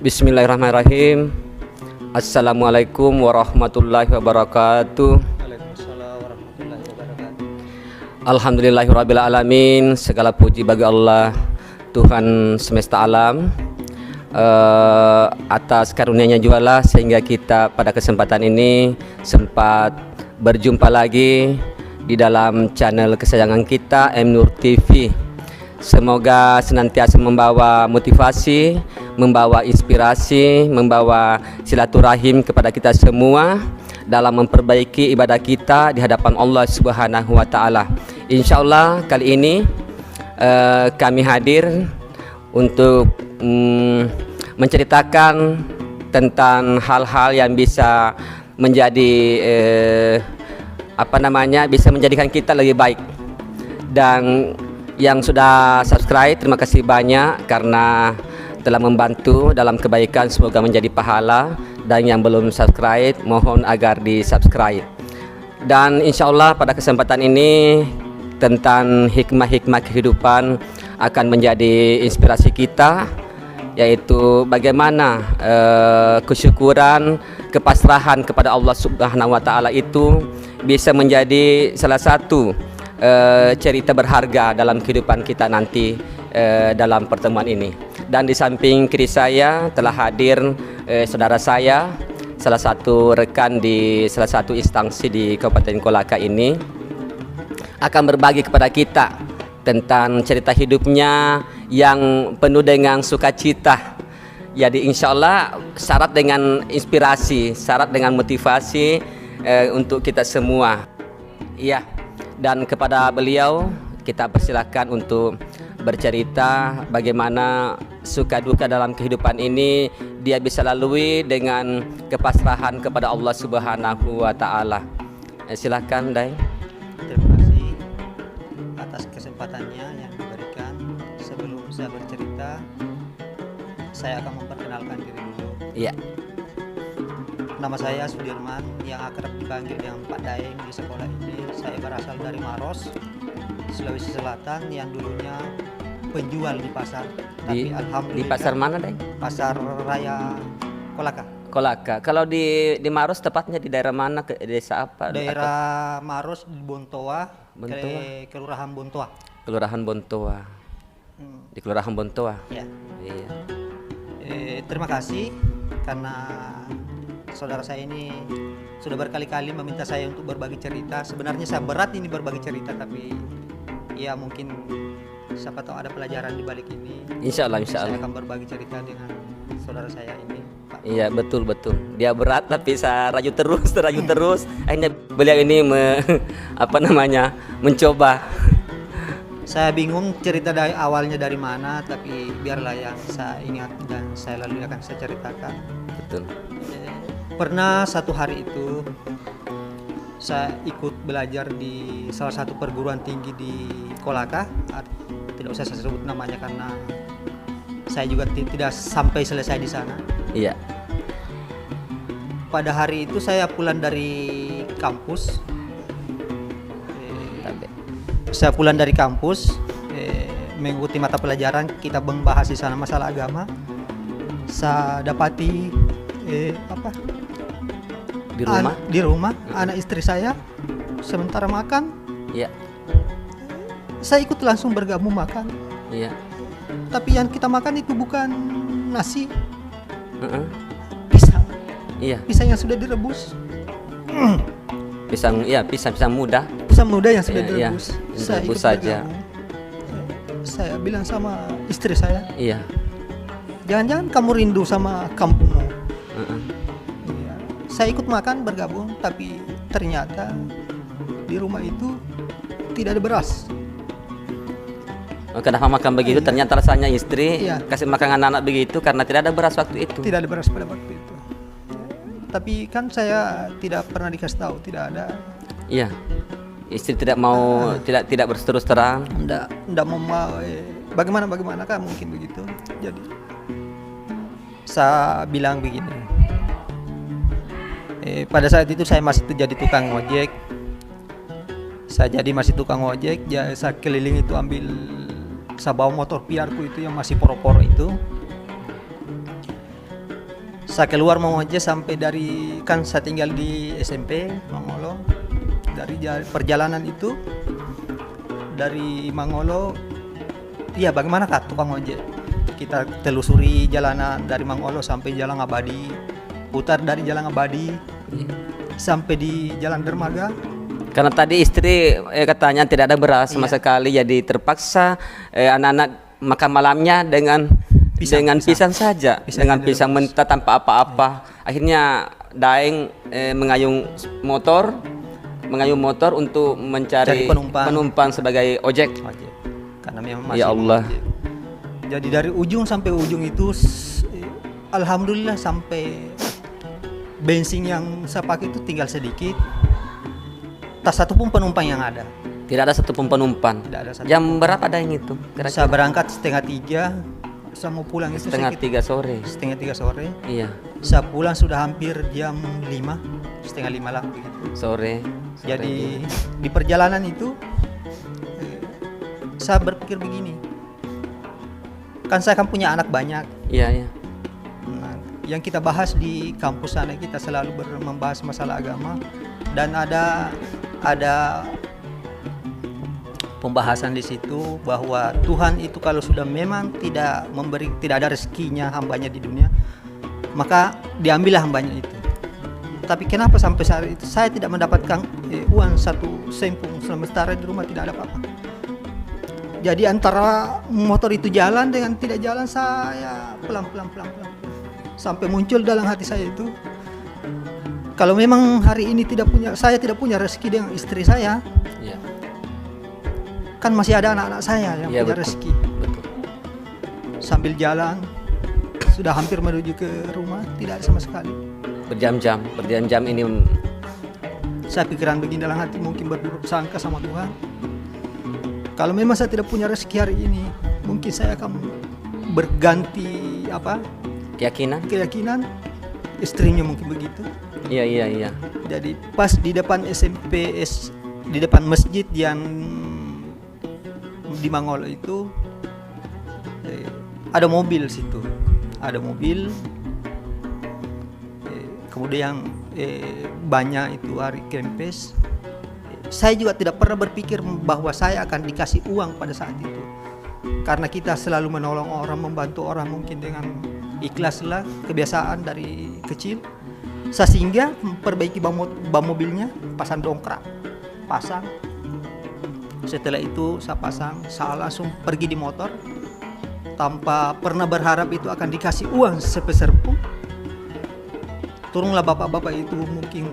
Bismillahirrahmanirrahim. Assalamualaikum warahmatullahi wabarakatuh. Waalaikumsalam warahmatullahi wabarakatuh. Alhamdulillahirabbil alamin. Segala puji bagi Allah, Tuhan semesta alam, atas karunia-Nya juga lah sehingga kita pada kesempatan ini sempat berjumpa lagi di dalam channel kesayangan kita, M Nur TV. Semoga senantiasa membawa motivasi, membawa inspirasi, membawa silaturahim kepada kita semua dalam memperbaiki ibadah kita di hadapan Allah Subhanahu wa taala. Insyaallah kali ini kami hadir untuk menceritakan tentang hal-hal yang bisa menjadi bisa menjadikan kita lebih baik. Dan yang sudah subscribe, terima kasih banyak karena telah membantu dalam kebaikan, semoga menjadi pahala. Dan yang belum subscribe, mohon agar di subscribe. Dan insya Allah pada kesempatan ini tentang hikmah-hikmah kehidupan akan menjadi inspirasi kita, yaitu bagaimana kesyukuran, kepasrahan kepada Allah Subhanahu wa taala itu bisa menjadi salah satu cerita berharga dalam kehidupan kita nanti dalam pertemuan ini. Dan di samping kiri saya telah hadir saudara saya, salah satu rekan di salah satu instansi di Kabupaten Kolaka ini, akan berbagi kepada kita tentang cerita hidupnya yang penuh dengan sukacita. Jadi insya Allah syarat dengan inspirasi, syarat dengan motivasi untuk kita semua. Iya. Dan kepada beliau kita persilahkan untuk bercerita bagaimana suka duka dalam kehidupan ini dia bisa lalui dengan kepasrahan kepada Allah Subhanahu wa taala. Silakan, Dai. Terima kasih atas kesempatannya yang diberikan. Sebelum saya bercerita, saya akan memperkenalkan diri dulu. Iya. Nama saya Sudirman, yang akrab dipanggil dengan Pak Daeng di sekolah ini. Saya berasal dari Maros, Sulawesi Selatan, yang dulunya penjual di pasar. Tapi alhamdulillah. Di pasar mana, Dai? Pasar Raya Kolaka. Kolaka. Kalau di Maros tepatnya di daerah mana, ke desa apa? Daerah Maros di Bontoa, Bontoa. Kelurahan Bontoa. Kelurahan Bontoa. Di Kelurahan Bontoa. Ya. Iya. Terima kasih karena saudara saya ini sudah berkali-kali meminta saya untuk berbagi cerita. Sebenarnya saya berat ini berbagi cerita, tapi ya mungkin siapa tahu ada pelajaran di balik ini. Insya Allah. Saya akan berbagi cerita dengan saudara saya ini, Pak. Iya, betul. Dia berat tapi saya raju terus. Akhirnya beliau ini mencoba. Saya bingung cerita dari awalnya dari mana, tapi biarlah yang saya ingat dan saya lalui akan saya ceritakan. Betul. Pernah satu hari itu saya ikut belajar di salah satu perguruan tinggi di Kolaka. Tidak usah saya sebut namanya karena saya juga tidak sampai selesai di sana. Iya. Pada hari itu saya pulang dari kampus. Saya pulang dari kampus mengikuti mata pelajaran, kita membahas di sana masalah agama. Saya dapati di rumah anak istri saya sementara makan. Iya. Saya ikut langsung bergabung makan. Iya. Tapi yang kita makan itu bukan nasi, Pisang. Iya. Pisang yang sudah direbus. Pisang muda. Pisang muda yang sudah direbus. Iya. Saya Rebus ikut saja. bergabung. Saya bilang sama istri saya, Iya. jangan-jangan kamu rindu sama kampungmu. Iya. Saya ikut makan bergabung, tapi ternyata di rumah itu tidak ada beras. Kenapa makan begitu? Iya. Ternyata rasanya istri Iya. kasih makan anak-anak begitu karena tidak ada beras waktu itu. Tidak ada beras pada waktu itu. Tapi kan saya tidak pernah dikasih tahu, tidak ada. Iya. Istri tidak mau tidak berterus terang. Enggak mau bagaimana kan mungkin begitu. Jadi saya bilang begini. Pada saat itu saya masih jadi tukang ojek. Saya jadi masih tukang ojek, saya keliling itu saya bawa motor piarku itu yang masih poro-poro itu. Saya keluar Mangojek sampai dari, kan saya tinggal di SMP Mangolo. Dari perjalanan itu dari Mangolo, iya bagaimana kah tukang ojek? Kita telusuri jalanan dari Mangolo sampai Jalan Abadi, putar dari Jalan Abadi sampai di Jalan Dermaga. Karena tadi istri katanya tidak ada beras sama Iya. sekali, jadi terpaksa anak-anak makan malamnya dengan pisang saja, Pisang dengan yang pisang direbus. mentah tanpa apa-apa. Akhirnya Daeng mengayung motor untuk mencari Cari penumpang. sebagai ojek. Ojek. Karena memang masih Ya Allah. ojek. Jadi dari ujung sampai ujung itu alhamdulillah sampai bensin yang saya pakai itu tinggal sedikit. Tak satu pun penumpang yang ada. Tidak ada satupun penumpang. Tidak ada satu. Jam berapa Daeng itu? Saya berangkat 2:30, saya mau pulang itu Setengah sekitar 3 sore. 2:30 sore. Iya, Saya pulang sudah hampir jam 5, 4:30 lah begitu. sore. Jadi di perjalanan itu saya berpikir begini, kan saya kan punya anak banyak. Iya, iya. Nah, yang kita bahas di kampus sana kita selalu membahas masalah agama, dan ada pembahasan di situ bahwa Tuhan itu kalau sudah memang tidak ada rezekinya hambanya di dunia, maka diambillah hambanya itu. Tapi kenapa sampai saat itu saya tidak mendapatkan uang satu sempung, sementara di rumah tidak ada apa-apa. Jadi antara motor itu jalan dengan tidak jalan, saya pelan sampai muncul dalam hati saya itu, kalau memang hari ini saya tidak punya rezeki dengan istri saya, Iya. kan masih ada anak-anak saya yang Iya, punya betul. rezeki. Betul. Sambil jalan sudah hampir menuju ke rumah, tidak ada sama sekali. Berjam-jam ini Saya pikiran begini dalam hati, mungkin berburuk sangka sama Tuhan. Kalau memang saya tidak punya rezeki hari ini, mungkin saya akan berganti keyakinan. Istrinya mungkin begitu. iya. Jadi pas di depan di depan masjid yang di Mangolo itu ada mobil situ, kemudian banyak itu hari kempes. Saya juga tidak pernah berpikir bahwa saya akan dikasih uang pada saat itu, karena kita selalu menolong orang, membantu orang mungkin dengan ikhlas lah, kebiasaan dari kecil. Saya singgah memperbaiki ban mobilnya, pasang dongkrak, setelah itu saya langsung pergi di motor tanpa pernah berharap itu akan dikasih uang sepeser pun. Turunlah bapak-bapak itu, mungkin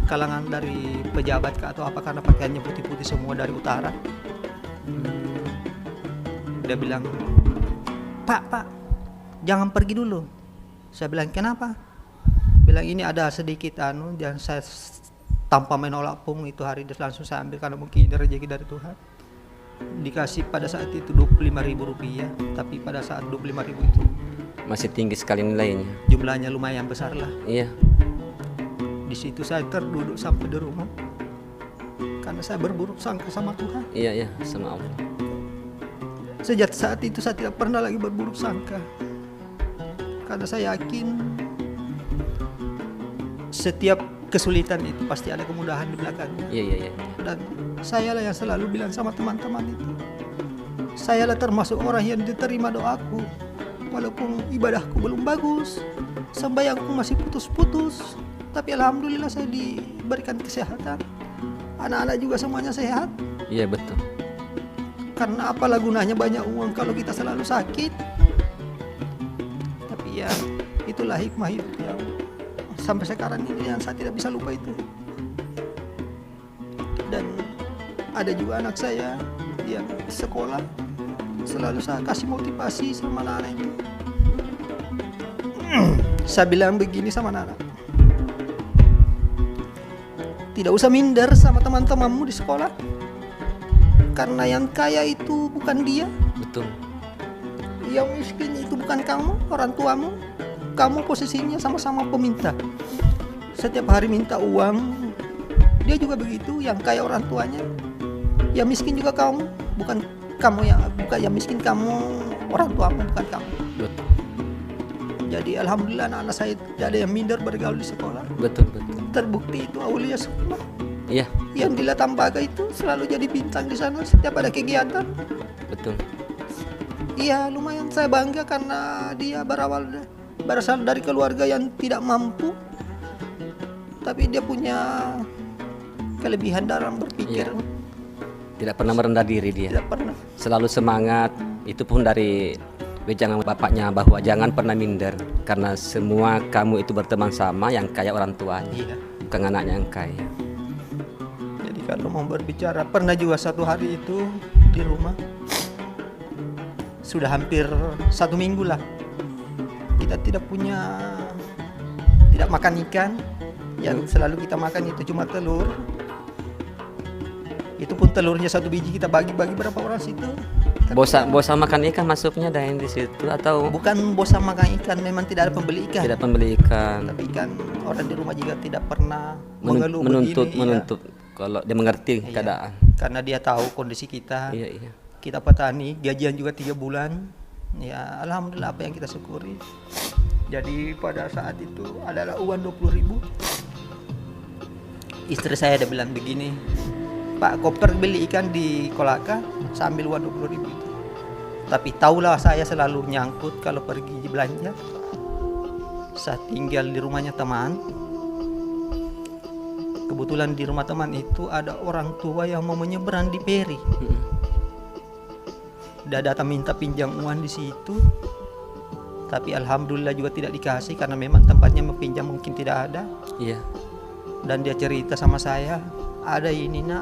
kalangan dari pejabat atau apa, karena pakaiannya putih-putih semua dari utara. Dia bilang, Pak, jangan pergi dulu. Saya bilang, kenapa? Bilang, ini ada sedikit dan saya tanpa menolak pun itu hari itu langsung saya ambil, karena mungkin ini rezeki dari Tuhan. Dikasih pada saat itu Rp25.000, tapi pada saat 25.000 itu masih tinggi sekali nilainya. jumlahnya lumayan besar lah. Iya. Di situ saya terduduk sampai di rumah, karena saya berburuk sangka sama Tuhan. Iya, sama Allah. Sejak saat itu saya tidak pernah lagi berburuk sangka, karena saya yakin setiap kesulitan itu pasti ada kemudahan di belakangnya. Iya. Dan saya lah yang selalu bilang sama teman-teman itu, saya lah termasuk orang yang diterima doaku, walaupun ibadahku belum bagus, sembahyangku masih putus-putus, tapi alhamdulillah saya diberikan kesehatan. Anak-anak juga semuanya sehat. Iya, betul. Karena apalah gunanya banyak uang kalau kita selalu sakit. Tapi ya itulah hikmah hidup yang sampai sekarang ini yang saya tidak bisa lupa itu. Dan ada juga anak saya yang sekolah, selalu saya kasih motivasi sama anak-anak itu. Saya bilang begini sama anak-anak, tidak usah minder sama teman-temanmu di sekolah, karena yang kaya itu bukan dia, Betul. yang miskin itu bukan kamu, orang tuamu. Kamu posisinya sama-sama peminta, setiap hari minta uang. Dia juga begitu, yang kaya orang tuanya, yang miskin juga kamu, bukan yang miskin kamu, orang tuamu bukan kamu. Betul. Jadi alhamdulillah anak-anak saya tidak ada yang minder bergaul di sekolah. Betul, betul. Terbukti itu Aulia semua. Iya, Yang di Latambaga itu selalu jadi bintang di sana setiap ada kegiatan. betul. Iya, lumayan saya bangga karena dia berasal dari keluarga yang tidak mampu, tapi dia punya kelebihan dalam berpikir. Iya. Tidak pernah merendah diri dia. Tidak pernah. Selalu semangat. Itu pun dari wejangan bapaknya bahwa jangan pernah minder karena semua kamu itu berteman sama yang kaya orang tuanya, Iya. bukan anaknya yang kaya. Jadi kalau mau berbicara, pernah juga satu hari itu di rumah, sudah hampir 1 minggu lah, kita tidak makan ikan. Yang selalu kita makan itu cuma telur. Itu pun telurnya 1 biji kita bagi-bagi berapa orang situ. Bosan makan ikan masuknya dan di situ atau Bukan bosan makan ikan, memang tidak ada pembeli ikan. tidak pembeli ikan. Tapi kan orang di rumah juga tidak pernah mengeluh begini, menuntut kalau dia mengerti iya. keadaan. Karena dia tahu kondisi kita. Iya, iya. Kita petani, gajian juga 3 bulan. Ya alhamdulillah apa yang kita syukuri. Jadi pada saat itu adalah uang 20.000. Istri saya ada bilang begini, Pak, koper beli ikan di Kolaka sambil uang 20.000 itu. Tapi tahulah saya selalu nyangkut kalau pergi belanja. Saya tinggal di rumahnya teman. Kebetulan di rumah teman itu ada orang tua yang mau menyeberang di Peri. Udah datang minta pinjam uang di situ. Tapi alhamdulillah juga tidak dikasih karena memang tempatnya meminjam mungkin tidak ada. Iya. Dan dia cerita sama saya, ada ini nak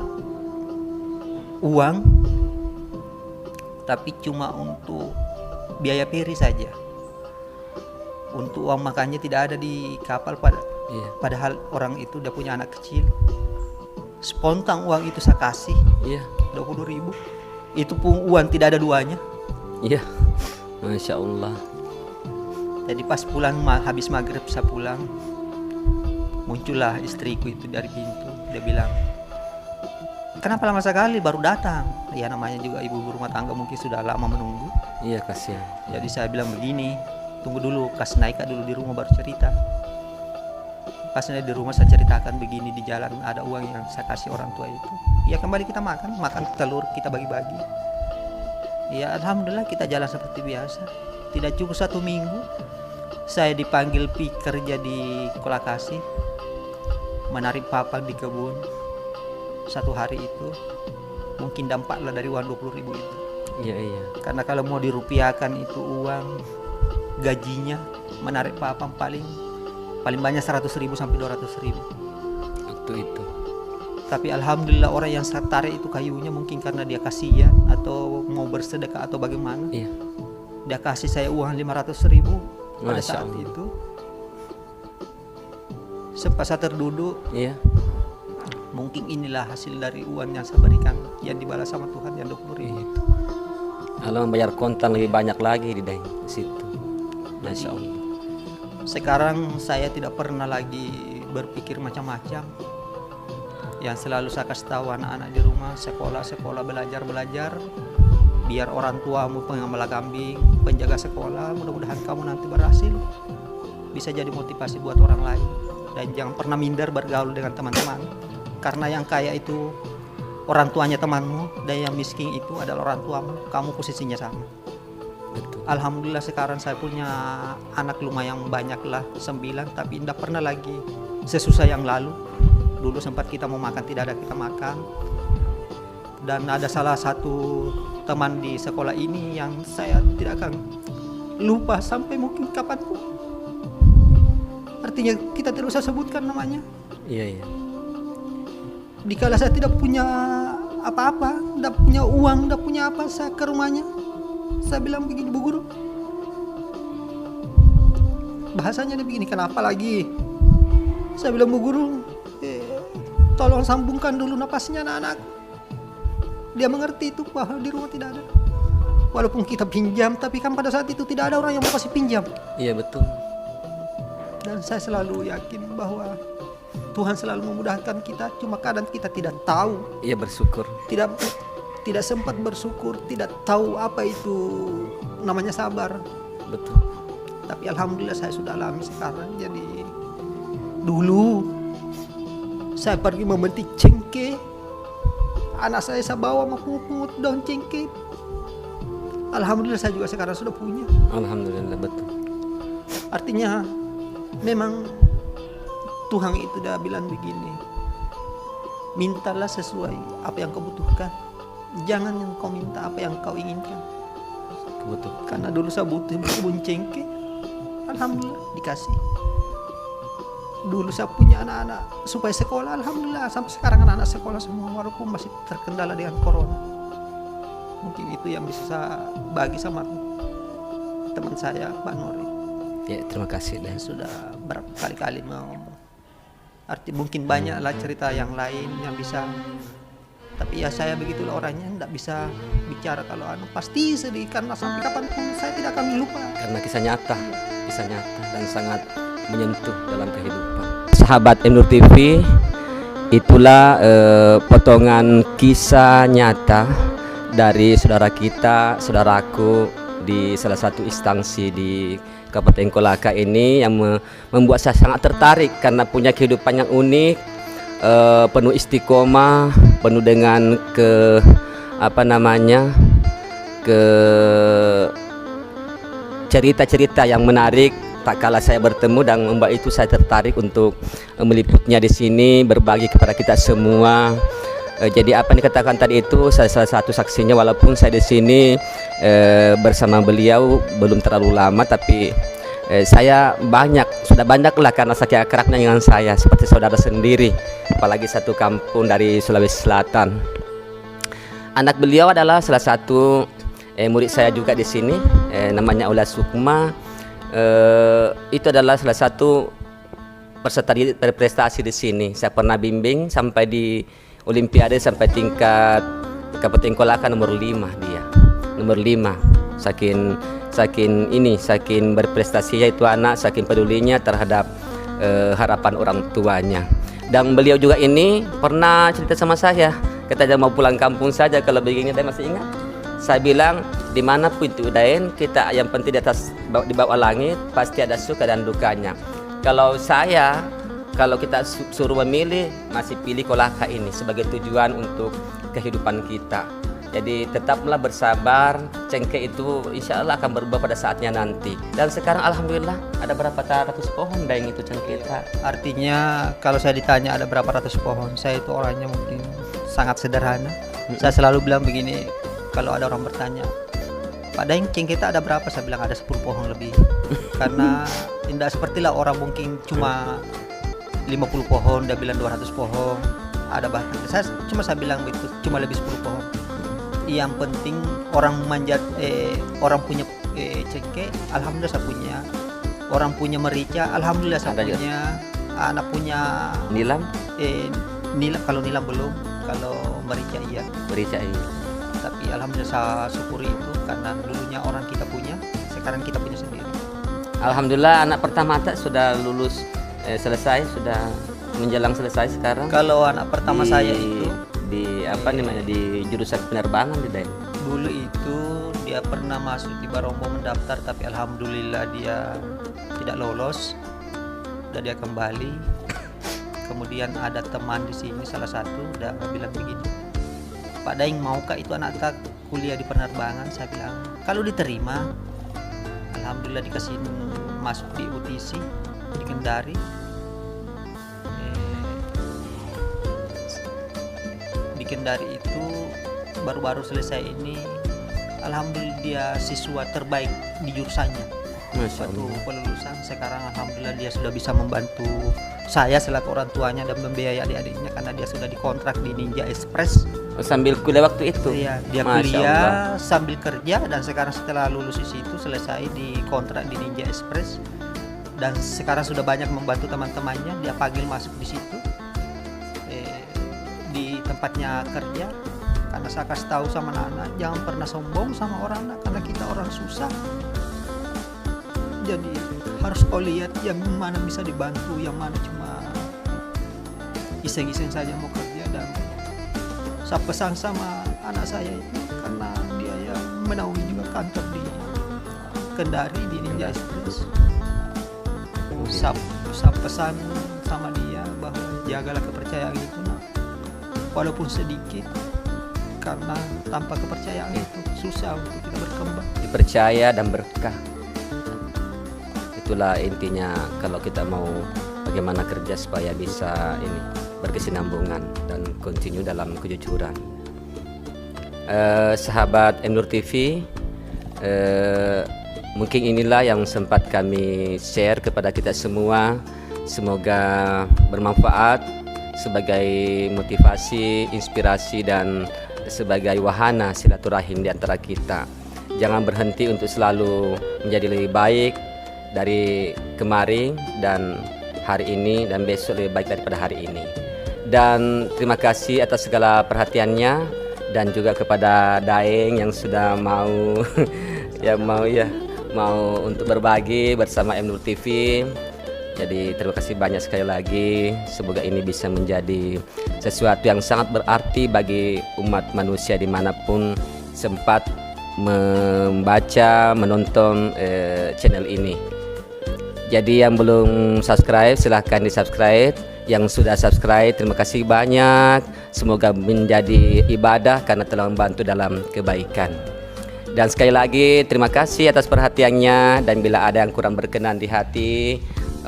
uang, tapi cuma untuk biaya peri saja. Untuk uang makannya tidak ada di kapal Iya. padahal orang itu udah punya anak kecil. Spontan uang itu saya kasih Iya. 20.000. Itu pun uang tidak ada duanya. Iya. Masya Allah. Jadi pas pulang habis maghrib saya pulang, muncullah istriku itu dari pintu. Dia bilang, kenapa lama sekali baru datang? Ya namanya juga ibu rumah tangga mungkin sudah lama menunggu. Iya, kasihan. Jadi saya bilang begini, tunggu dulu, kas naik dulu di rumah baru cerita. Pas naik di rumah saya ceritakan begini, di jalan ada uang yang saya kasih orang tua itu. Ya kembali kita makan telur, kita bagi-bagi. Ya alhamdulillah kita jalan seperti biasa. Tidak cukup 1 minggu, saya dipanggil kerja di Kolakasi, menarik papan di kebun. 1 hari itu mungkin dampaklah dari uang 20.000 itu. Iya, iya. Karena kalau mau dirupiahkan itu uang gajinya menarik papan paling banyak 100.000 sampai 200.000 Waktu itu. Tapi alhamdulillah orang yang saya tarik itu kayunya mungkin karena dia kasihan atau mau bersedekah atau bagaimana. Iya. Dia kasih saya uang 500.000 pada Masya saat Allah. itu. Sempat saya terduduk, Iya. mungkin inilah hasil dari uang yang saya berikan yang dibalas sama Tuhan yang 20.000 itu. Allah membayar kontan lebih banyak lagi di situ. Masya Allah. Sekarang saya tidak pernah lagi berpikir macam-macam. Yang selalu saya kasih tahu anak-anak di rumah, sekolah, belajar. Biar orang tuamu pengamal kambing, penjaga sekolah, mudah-mudahan kamu nanti berhasil. Bisa jadi motivasi buat orang lain. Dan jangan pernah minder bergaul dengan teman-teman. Karena yang kaya itu orang tuanya temanmu, dan yang miskin itu adalah orang tuamu. Kamu posisinya sama. Betul. Alhamdulillah sekarang saya punya anak lumayan banyak lah, 9, tapi tidak pernah lagi sesusah yang lalu. Dulu sempat kita mau makan tidak ada kita makan. Dan ada salah satu teman di sekolah ini yang saya tidak akan lupa sampai mungkin kapanpun. Artinya kita tidak usah sebutkan namanya. Iya, iya. Dikala saya tidak punya apa-apa, tidak punya uang, tidak punya apa, saya ke rumahnya. Saya bilang begini, Bu Guru. Bahasanya dia begini, kenapa lagi? Saya bilang, Bu Guru, tolong sambungkan dulu napasnya anak-anak. Dia mengerti itu bahwa di rumah tidak ada. Walaupun kita pinjam, tapi kan pada saat itu tidak ada orang yang mau kasih pinjam. Iya, betul. Dan saya selalu yakin bahwa Tuhan selalu memudahkan kita, cuma kadang kita tidak tahu. Iya, bersyukur. Tidak sempat bersyukur, tidak tahu apa itu namanya sabar. Betul. Tapi alhamdulillah saya sudah alami sekarang. Jadi dulu saya pergi memetik cengkeh, anak saya bawa pungut daun cengkeh. Alhamdulillah saya juga sekarang sudah punya. Alhamdulillah, betul. Artinya memang Tuhan itu dah bilang begini, mintalah sesuai apa yang kau butuhkan, jangan yang kau minta apa yang kau inginkan. Betul. Karena dulu saya butuh kebun cengkeh, alhamdulillah dikasih. Dulu saya punya anak-anak supaya sekolah, alhamdulillah sampai sekarang anak-anak sekolah semua walaupun masih terkendala dengan corona. Mungkin itu yang bisa saya bagi sama teman saya Pak Nuri. Ya, terima kasih dan Sudah berkali-kali mau. Mungkin banyaklah cerita yang lain yang bisa. Tapi ya saya begitulah orangnya, tidak bisa bicara kalau pasti sedih karena sampai kapanpun saya tidak akan lupa. karena kisah nyata dan sangat menyentuh dalam kehidupan. Sahabat MNur TV, itulah potongan kisah nyata dari saudaraku di salah satu instansi di Kabupaten Kolaka ini yang membuat saya sangat tertarik karena punya kehidupan yang unik, penuh istiqomah, penuh dengan cerita-cerita yang menarik. Tak kala saya bertemu dan membuat itu saya tertarik untuk meliputnya di sini, berbagi kepada kita semua. Jadi apa yang dikatakan tadi itu saya salah satu saksinya, walaupun saya di sini bersama beliau belum terlalu lama, tapi saya sudah banyak lah karena saking akrabnya dengan saya seperti saudara sendiri, apalagi satu kampung dari Sulawesi Selatan. Anak beliau adalah salah satu murid saya juga di sini, namanya Aula Sukma. Itu adalah salah satu peserta berprestasi di sini. Saya pernah bimbing sampai di Olimpiade sampai tingkat Kabupaten Kolaka nomor 5 dia. Nomor 5. Saking berprestasinya itu anak, saking pedulinya terhadap harapan orang tuanya. Dan beliau juga ini pernah cerita sama saya, katanya mau pulang kampung saja kalau begini. Saya masih ingat. Saya bilang, dimanapun itu Udain, kita yang penting di bawah langit pasti ada suka dan dukanya. Kalau kita suruh memilih, masih pilih Kolaka ini sebagai tujuan untuk kehidupan kita. Jadi tetaplah bersabar, cengkeh itu insya Allah akan berubah pada saatnya nanti. Dan sekarang alhamdulillah ada berapa ratus pohon Daeng itu cengkeh. Artinya kalau saya ditanya ada berapa ratus pohon, saya itu orangnya mungkin sangat sederhana. Saya selalu bilang begini, kalau ada orang bertanya, Pak Daeng cengkeh kita ada berapa? Saya bilang ada 10 pohon lebih. Karena tidak sepertilah orang mungkin cuma 50 pohon, dia bilang 200 pohon. Ada bahkan saya bilang begitu, cuma lebih 10 pohon. Yang penting orang orang punya cengkeh, alhamdulillah saya punya. Orang punya merica, alhamdulillah saya punya. Anak punya Nilam? Nilam, kalau nilam belum, kalau merica iya. Merica iya. Tapi alhamdulillah saya syukuri itu karena dulunya orang kita punya, sekarang kita punya sendiri. Alhamdulillah anak pertama sudah lulus selesai, sudah menjelang selesai sekarang. Kalau anak pertama saya itu di jurusan penerbangan di Daeng. Dulu itu dia pernah masuk di Barombo mendaftar, tapi alhamdulillah dia tidak lolos. Dan dia kembali. Kemudian ada teman di sini salah satu udah bilang begini, Pak Daeng maukah itu anak tak kuliah di penerbangan? Saya bilang kalau diterima, alhamdulillah dikasih masuk di UTC di Kendari. Di Kendari itu baru-baru selesai ini, alhamdulillah dia siswa terbaik di jurusannya. Waktu pelulusan sekarang alhamdulillah dia sudah bisa membantu saya selaku orang tuanya dan membiayai adik-adiknya karena dia sudah dikontrak di Ninja Express. Sambil kuliah waktu itu? Iya, dia kuliah sambil kerja dan sekarang setelah lulus di situ selesai di kontrak di Ninja Express dan sekarang sudah banyak membantu teman-temannya. Dia panggil masuk di situ di tempatnya kerja karena saya kasih tahu sama anak-anak jangan pernah sombong sama orang karena kita orang susah. Jadi harus kau lihat yang mana bisa dibantu, yang mana cuma iseng-iseng saja mau kerja. Dan saya pesan sama anak saya itu karena dia yang menaungi juga kantor di Kendari di Ninja Express. saya pesan sama dia bahwa jagalah kepercayaan itu, nak, walaupun sedikit, karena tanpa kepercayaan itu susah untuk kita berkembang. Dipercaya dan berkah. Itulah intinya kalau kita mau bagaimana kerja supaya bisa ini berkesinambungan dan continue dalam kejujuran. Sahabat M Nur TV, mungkin inilah yang sempat kami share kepada kita semua. Semoga bermanfaat sebagai motivasi, inspirasi, dan sebagai wahana silaturahim di antara kita. Jangan berhenti untuk selalu menjadi lebih baik dari kemarin dan hari ini, dan besok lebih baik daripada hari ini. Dan terima kasih atas segala perhatiannya, dan juga kepada Daeng yang sudah mau mau untuk berbagi bersama M Nur TV. Jadi terima kasih banyak sekali lagi. Semoga ini bisa menjadi sesuatu yang sangat berarti bagi umat manusia dimanapun sempat membaca, menonton channel ini. Jadi yang belum subscribe silahkan di subscribe. Yang sudah subscribe terima kasih banyak. Semoga menjadi ibadah karena telah membantu dalam kebaikan. Dan sekali lagi terima kasih atas perhatiannya, dan bila ada yang kurang berkenan di hati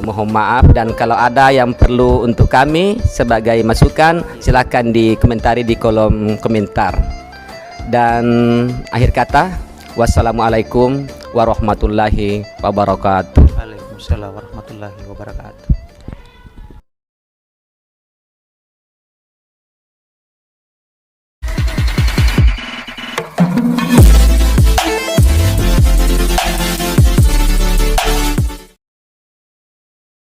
mohon maaf, dan kalau ada yang perlu untuk kami sebagai masukan silahkan dikomentari di kolom komentar. Dan akhir kata, wassalamualaikum warahmatullahi wabarakatuh. Waalaikumsalam warahmatullahi wabarakatuh.